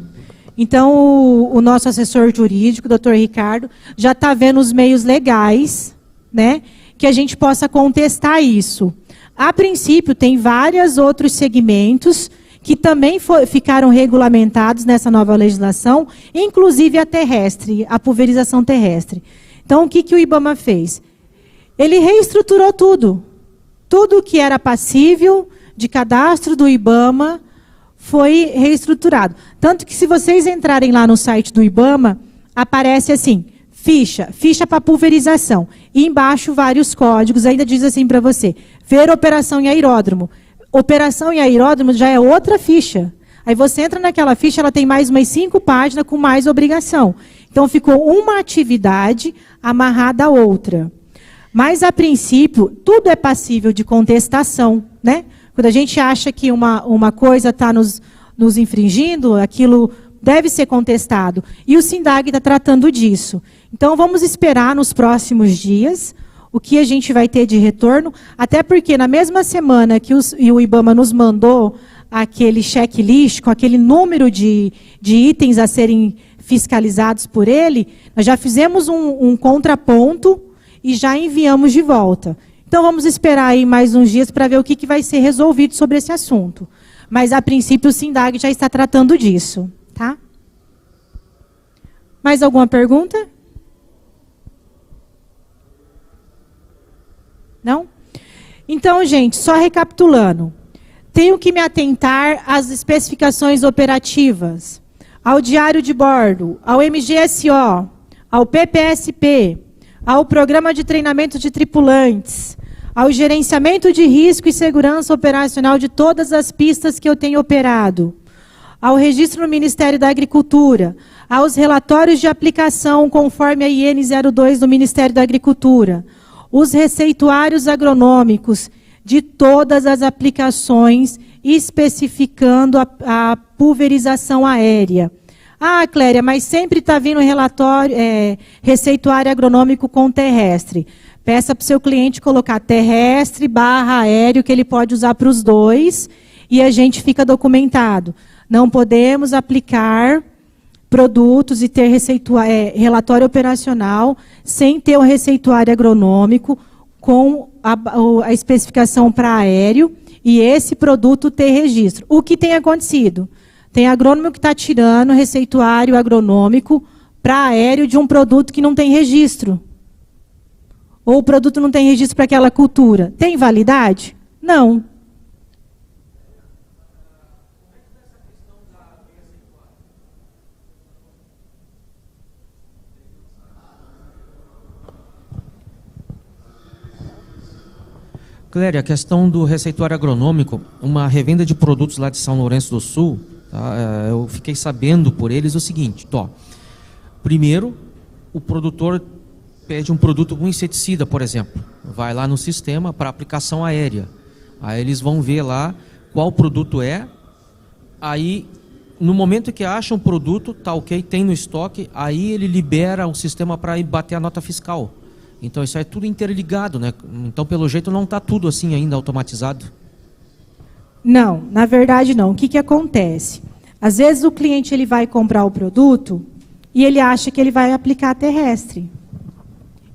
Então, o nosso assessor jurídico, o Dr. Ricardo, já está vendo os meios legais, né, que a gente possa contestar isso. A princípio, tem vários outros segmentos que também ficaram regulamentados nessa nova legislação, inclusive a terrestre, a pulverização terrestre. Então, o que o IBAMA fez? Ele reestruturou tudo. Tudo que era passível de cadastro do IBAMA foi reestruturado. Tanto que se vocês entrarem lá no site do IBAMA, aparece assim, ficha para pulverização. E embaixo vários códigos, ainda diz assim para você, ver operação em aeródromo. Operação em aeródromo já é outra ficha. Aí você entra naquela ficha, ela tem mais umas 5 páginas com mais obrigação. Então ficou uma atividade amarrada à outra. Mas, a princípio, tudo é passível de contestação, né? Quando a gente acha que uma coisa está nos infringindo, aquilo deve ser contestado. E o SINDAG está tratando disso. Então, vamos esperar nos próximos dias o que a gente vai ter de retorno, até porque na mesma semana que o IBAMA nos mandou aquele checklist, com aquele número de itens a serem fiscalizados por ele, nós já fizemos um contraponto e já enviamos de volta. Então, vamos esperar aí mais uns dias para ver o que vai ser resolvido sobre esse assunto. Mas, a princípio, o SINDAG já está tratando disso. Tá? Mais alguma pergunta? Não? Então, gente, só recapitulando. Tenho que me atentar às especificações operativas, ao diário de bordo, ao MGSO, ao PPSP, ao Programa de Treinamento de Tripulantes, ao gerenciamento de risco e segurança operacional de todas as pistas que eu tenho operado, ao registro no Ministério da Agricultura, aos relatórios de aplicação conforme a IN 02 do Ministério da Agricultura, os receituários agronômicos de todas as aplicações, especificando a pulverização aérea. Ah, Cléria, mas sempre está vindo receituário agronômico com terrestre. Peça para o seu cliente colocar terrestre / aéreo, que ele pode usar para os dois, e a gente fica documentado. Não podemos aplicar produtos e ter relatório operacional sem ter o receituário agronômico com a especificação para aéreo e esse produto ter registro. O que tem acontecido? Tem agrônomo que está tirando receituário agronômico para aéreo de um produto que não tem registro. Ou o produto não tem registro para aquela cultura. Tem validade? Não. Cléria, a questão do receituário agronômico, uma revenda de produtos lá de São Lourenço do Sul, tá? Eu fiquei sabendo por eles o seguinte, primeiro, o produtor pede um produto com inseticida, por exemplo, vai lá no sistema para aplicação aérea, aí eles vão ver lá qual produto é, aí no momento que acham o produto, tá ok, tem no estoque, aí ele libera o sistema para ir bater a nota fiscal. Então isso é tudo interligado, né? Então pelo jeito não está tudo assim ainda automatizado. Não, na verdade não. O que acontece? Às vezes o cliente ele vai comprar o produto e ele acha que ele vai aplicar terrestre.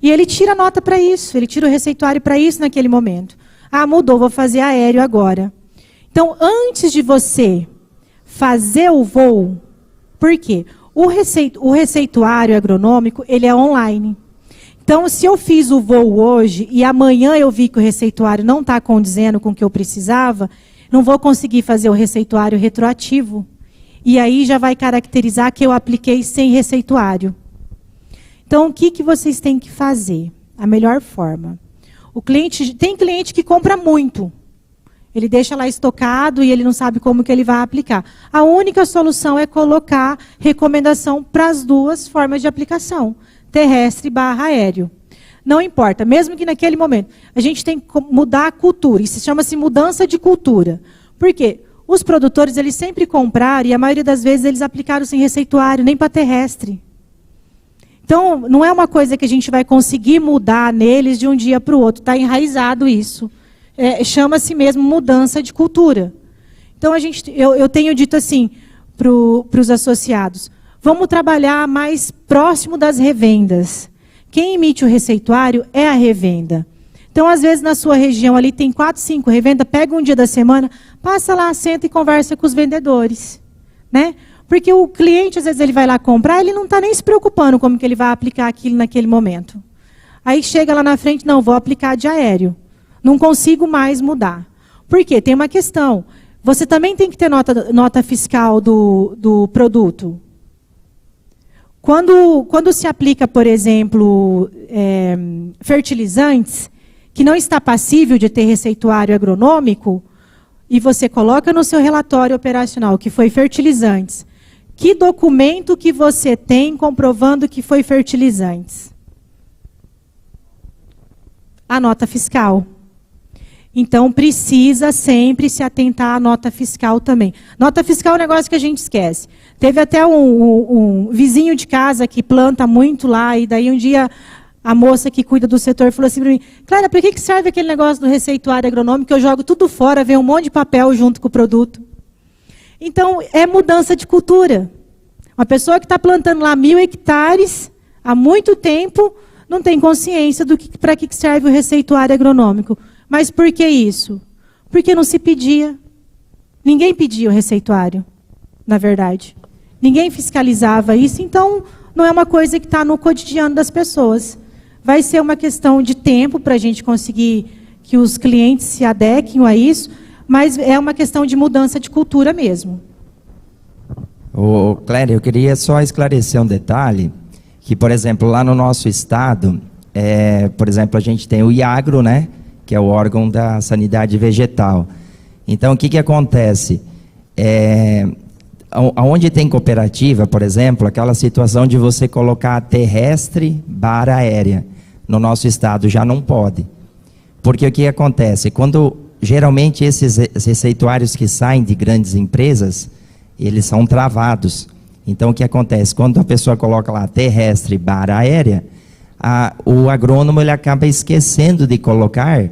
E ele tira a nota para isso, ele tira o receituário para isso naquele momento. Ah, mudou, vou fazer aéreo agora. Então, antes de você fazer o voo, por quê? O receituário agronômico, ele é online. Então, se eu fiz o voo hoje e amanhã eu vi que o receituário não está condizendo com o que eu precisava, não vou conseguir fazer o receituário retroativo. E aí já vai caracterizar que eu apliquei sem receituário. Então, o que vocês têm que fazer? A melhor forma. Tem cliente que compra muito. Ele deixa lá estocado e ele não sabe como que ele vai aplicar. A única solução é colocar recomendação para as duas formas de aplicação. Terrestre / aéreo. Não importa, mesmo que naquele momento. A gente tem que mudar a cultura. Isso chama-se mudança de cultura. Por quê? Os produtores, eles sempre compraram e a maioria das vezes eles aplicaram sem receituário, nem para terrestre. Então, não é uma coisa que a gente vai conseguir mudar neles de um dia para o outro. Está enraizado isso. Chama-se mesmo mudança de cultura. Então, eu tenho dito assim para os associados, vamos trabalhar mais próximo das revendas. Quem emite o receituário é a revenda. Então, às vezes, na sua região ali tem 4, 5 revendas, pega um dia da semana, passa lá, senta e conversa com os vendedores. Né? Porque o cliente, às vezes, ele vai lá comprar, ele não está nem se preocupando como que ele vai aplicar aquilo naquele momento. Aí chega lá na frente, não, vou aplicar de aéreo. Não consigo mais mudar. Por quê? Tem uma questão. Você também tem que ter nota fiscal do produto. Quando se aplica, por exemplo, fertilizantes, que não está passível de ter receituário agronômico, e você coloca no seu relatório operacional que foi fertilizantes, que documento que você tem comprovando que foi fertilizantes? A nota fiscal. Então, precisa sempre se atentar à nota fiscal também. Nota fiscal é um negócio que a gente esquece. Teve até um vizinho de casa que planta muito lá, e daí um dia a moça que cuida do setor falou assim para mim, Clara, para que serve aquele negócio do receituário agronômico? Eu jogo tudo fora, vem um monte de papel junto com o produto. Então, é mudança de cultura. Uma pessoa que está plantando lá 1000 hectares, há muito tempo, não tem consciência para que serve o receituário agronômico. Mas por que isso? Porque não se pedia. Ninguém pedia o receituário, na verdade. Ninguém fiscalizava isso, então não é uma coisa que está no cotidiano das pessoas. Vai ser uma questão de tempo para a gente conseguir que os clientes se adequem a isso, mas é uma questão de mudança de cultura mesmo. Cléria, eu queria só esclarecer um detalhe, que, por exemplo, lá no nosso estado, por exemplo, a gente tem o IAGRO, né, que é o órgão da sanidade vegetal. Então, o que acontece? Onde tem cooperativa, por exemplo, aquela situação de você colocar terrestre / aérea. no nosso estado já não pode. Porque o que acontece? Quando geralmente esses receituários que saem de grandes empresas, eles são travados. Então o que acontece? Quando a pessoa coloca lá terrestre barra aérea, o agrônomo ele acaba esquecendo de colocar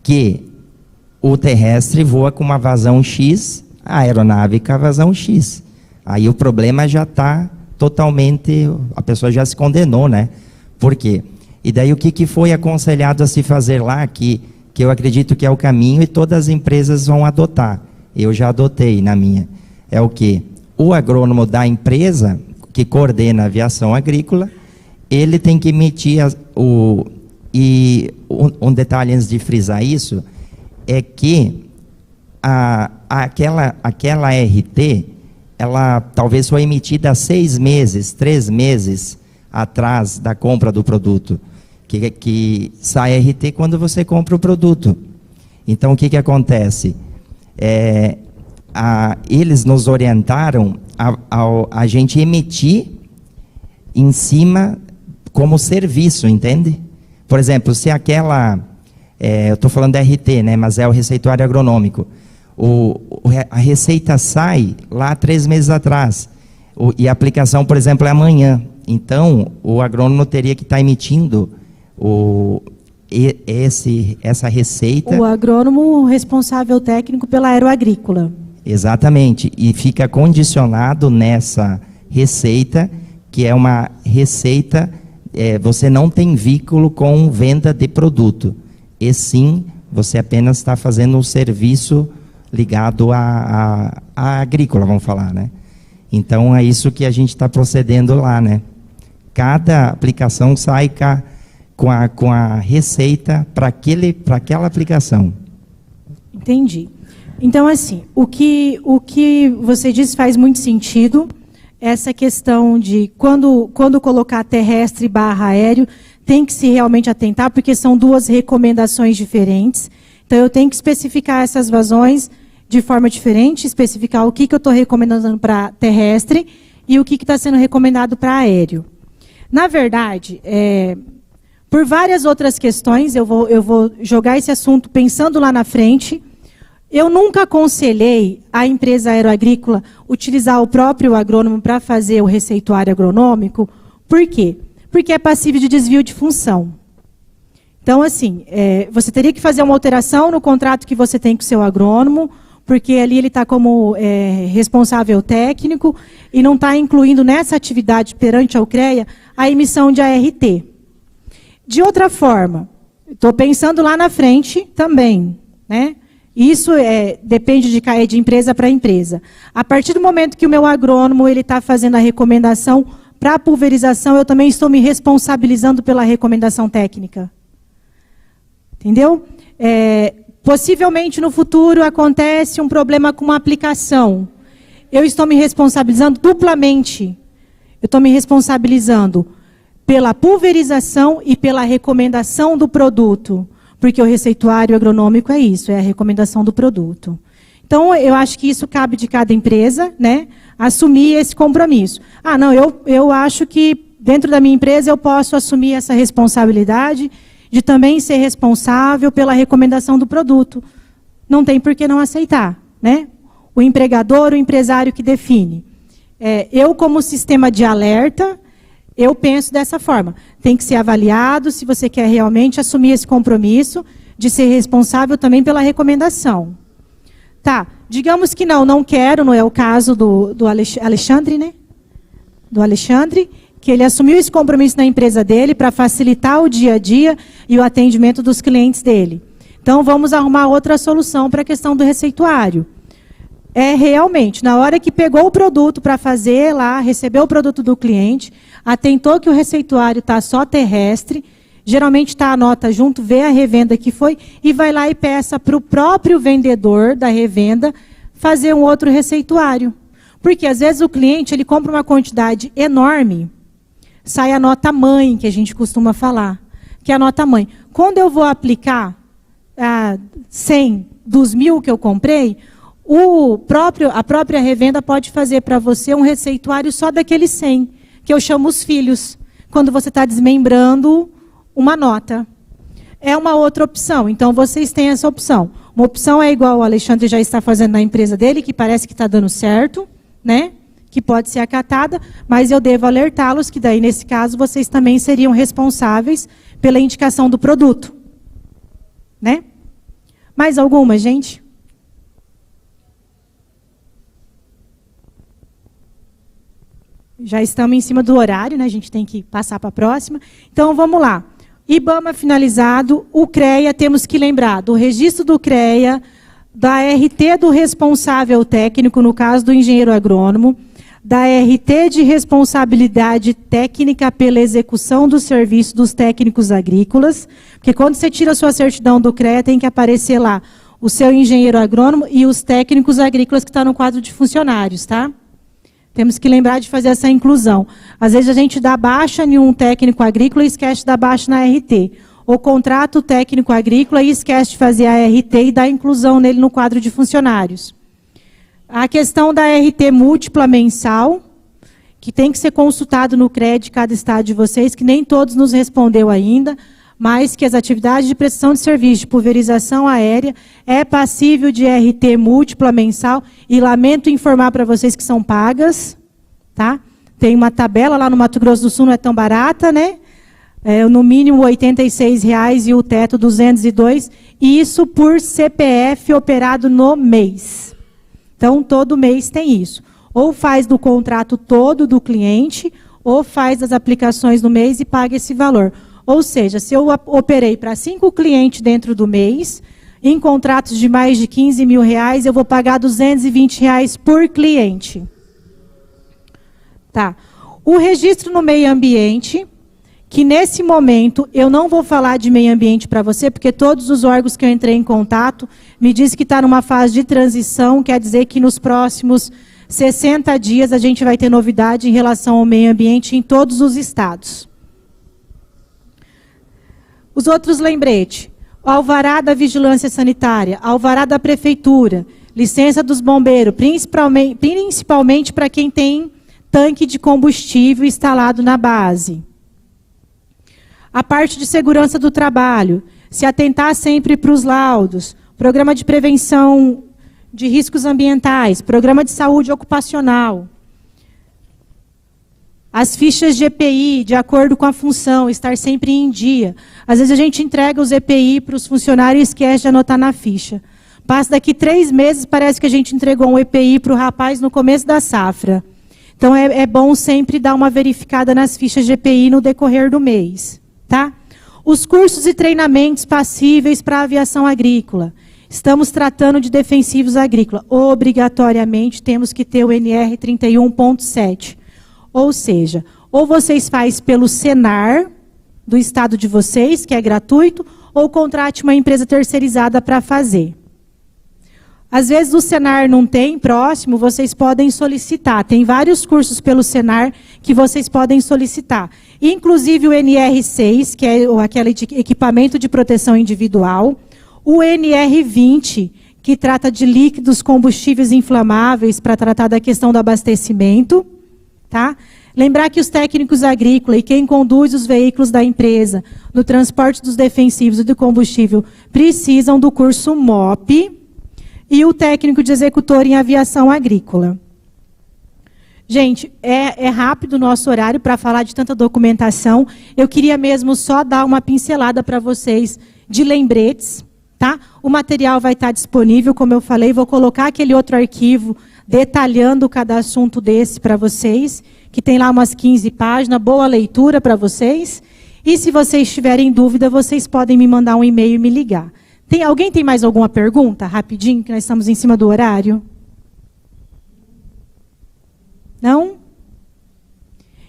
que o terrestre voa com uma vazão X, a aeronave com a vazão X. Aí o problema já está totalmente, a pessoa já se condenou, né? Por quê? E daí o que foi aconselhado a se fazer lá, que eu acredito que é o caminho e todas as empresas vão adotar. Eu já adotei na minha. É o quê? O agrônomo da empresa, que coordena a aviação agrícola, ele tem que emitir um detalhe antes de frisar isso, é que aquela RT, ela talvez foi emitida há 6 meses, 3 meses atrás da compra do produto, que sai RT quando você compra o produto. Então, o que acontece? Eles nos orientaram a gente emitir em cima como serviço, entende? Por exemplo, se aquela... eu estou falando da RT, né, mas é o receituário agronômico. A receita sai lá 3 meses atrás. E a aplicação, por exemplo, é amanhã. Então, o agrônomo teria que estar emitindo essa receita. O agrônomo responsável técnico pela aeroagrícola. Exatamente. E fica condicionado nessa receita, que é uma receita, você não tem vínculo com venda de produto. E sim, você apenas está fazendo um serviço ligado à agrícola, vamos falar, né? Então, é isso que a gente está procedendo lá, né? Cada aplicação sai com a receita para aquela aplicação. Entendi. Então, assim, o que você diz faz muito sentido, essa questão de quando colocar terrestre barra aéreo, tem que se realmente atentar, porque são 2 recomendações diferentes. Então, eu tenho que especificar essas vazões de forma diferente, especificar o que eu estou recomendando para terrestre e o que está sendo recomendado para aéreo. Na verdade, por várias outras questões, eu vou jogar esse assunto pensando lá na frente. Eu nunca aconselhei a empresa aeroagrícola utilizar o próprio agrônomo para fazer o receituário agronômico. Por quê? Porque é passível de desvio de função. Então, assim, você teria que fazer uma alteração no contrato que você tem com o seu agrônomo, porque ali ele está como responsável técnico e não está incluindo nessa atividade perante a UCREA a emissão de ART. De outra forma, estou pensando lá na frente também, né? Isso depende de empresa para empresa. A partir do momento que o meu agrônomo está fazendo a recomendação para a pulverização, eu também estou me responsabilizando pela recomendação técnica. Entendeu? Possivelmente no futuro acontece um problema com uma aplicação. Eu estou me responsabilizando duplamente. Eu estou me responsabilizando pela pulverização e pela recomendação do produto. Porque o receituário agronômico é isso, é a recomendação do produto. Então, eu acho que isso cabe de cada empresa, né, assumir esse compromisso. Não, eu acho que dentro da minha empresa eu posso assumir essa responsabilidade de também ser responsável pela recomendação do produto. Não tem por que não aceitar, né? O empregador, o empresário que define. Eu, como sistema de alerta, eu penso dessa forma. Tem que ser avaliado se você quer realmente assumir esse compromisso de ser responsável também pela recomendação. Tá, digamos que não quero, não é o caso do Alexandre, né? Do Alexandre, que ele assumiu esse compromisso na empresa dele para facilitar o dia a dia e o atendimento dos clientes dele. Então, vamos arrumar outra solução para a questão do receituário. Realmente, na hora que pegou o produto para fazer lá, recebeu o produto do cliente, atentou que o receituário está só terrestre, geralmente está a nota junto, vê a revenda que foi, e vai lá e peça para o próprio vendedor da revenda fazer um outro receituário. Porque, às vezes, o cliente ele compra uma quantidade enorme, sai a nota mãe, que a gente costuma falar, que é a nota mãe. Quando eu vou aplicar 100 dos 1.000 que eu comprei, a própria revenda pode fazer para você um receituário só daqueles 100, que eu chamo os filhos, quando você está desmembrando uma nota. É uma outra opção, então vocês têm essa opção. Uma opção é igual o Alexandre já está fazendo na empresa dele, que parece que está dando certo, né? Que pode ser acatada, mas eu devo alertá-los que daí, nesse caso, vocês também seriam responsáveis pela indicação do produto. Né? Mais alguma, gente? Já estamos em cima do horário, né? A gente tem que passar para a próxima. Então, vamos lá. IBAMA finalizado, o CREA, temos que lembrar do registro do CREA, da RT do responsável técnico, no caso do engenheiro agrônomo, da RT de responsabilidade técnica pela execução do serviço dos técnicos agrícolas, porque quando você tira a sua certidão do CREA, tem que aparecer lá o seu engenheiro agrônomo e os técnicos agrícolas que estão no quadro de funcionários, tá? Temos que lembrar de fazer essa inclusão. Às vezes a gente dá baixa em um técnico agrícola e esquece de dar baixa na RT. Ou contrata o técnico agrícola e esquece de fazer a RT e dar inclusão nele no quadro de funcionários. A questão da RT múltipla mensal, que tem que ser consultado no CREA de cada estado de vocês, que nem todos nos respondeu ainda, mas que as atividades de prestação de serviço de pulverização aérea é passível de RT múltipla mensal, e lamento informar para vocês que são pagas, tá? Tem uma tabela lá no Mato Grosso do Sul, não é tão barata, né? No mínimo R$ 86,00 e o teto R$ 202, e isso por CPF operado no mês. Então, todo mês tem isso. Ou faz do contrato todo do cliente, ou faz as aplicações no mês e paga esse valor. Ou seja, se eu operei para 5 clientes dentro do mês, em contratos de mais de R$ 15.000, eu vou pagar R$ 220,00 por cliente. Tá. O registro no meio ambiente, que nesse momento eu não vou falar de meio ambiente para você, porque todos os órgãos que eu entrei em contato me dizem que está numa fase de transição, quer dizer que nos próximos 60 dias a gente vai ter novidade em relação ao meio ambiente em todos os estados. Os outros lembretes: alvará da vigilância sanitária, alvará da prefeitura, licença dos bombeiros, principalmente para quem tem tanque de combustível instalado na base. A parte de segurança do trabalho, se atentar sempre para os laudos, programa de prevenção de riscos ambientais, programa de saúde ocupacional. As fichas de EPI, de acordo com a função, estar sempre em dia. Às vezes a gente entrega os EPI para os funcionários e esquece de anotar na ficha. Passa daqui 3 meses, parece que a gente entregou um EPI para o rapaz no começo da safra. Então é bom sempre dar uma verificada nas fichas de EPI no decorrer do mês. Tá? Os cursos e treinamentos passíveis para a aviação agrícola. Estamos tratando de defensivos agrícolas. Obrigatoriamente temos que ter o NR 31.7. Ou seja, ou vocês fazem pelo Senar do estado de vocês, que é gratuito, ou contrate uma empresa terceirizada para fazer. Às vezes o Senar não tem próximo, vocês podem solicitar. Tem vários cursos pelo Senar que vocês podem solicitar. Inclusive o NR6, que é aquele de equipamento de proteção individual. O NR20, que trata de líquidos combustíveis inflamáveis para tratar da questão do abastecimento. Tá? Lembrar que os técnicos agrícolas e quem conduz os veículos da empresa no transporte dos defensivos e do combustível precisam do curso MOP. E o técnico de executor em aviação agrícola. Gente, é rápido o nosso horário para falar de tanta documentação. Eu queria mesmo só dar uma pincelada para vocês de lembretes. Tá? O material vai estar disponível, como eu falei, vou colocar aquele outro arquivo detalhando cada assunto desse para vocês, que tem lá umas 15 páginas, boa leitura para vocês. E se vocês tiverem dúvida, vocês podem me mandar um e-mail e me ligar. Alguém tem mais alguma pergunta? Rapidinho, que nós estamos em cima do horário. Não?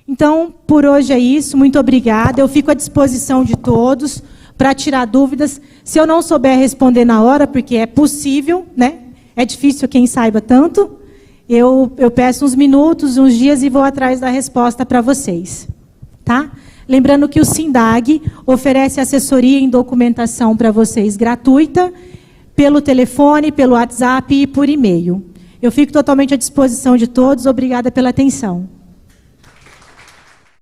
Então, por hoje é isso. Muito obrigada. Eu fico à disposição de todos para tirar dúvidas. Se eu não souber responder na hora, porque é possível, né? É difícil quem saiba tanto. Eu peço uns minutos, uns dias e vou atrás da resposta para vocês. Tá? Lembrando que o SINDAG oferece assessoria em documentação para vocês gratuita, pelo telefone, pelo WhatsApp e por e-mail. Eu fico totalmente à disposição de todos. Obrigada pela atenção.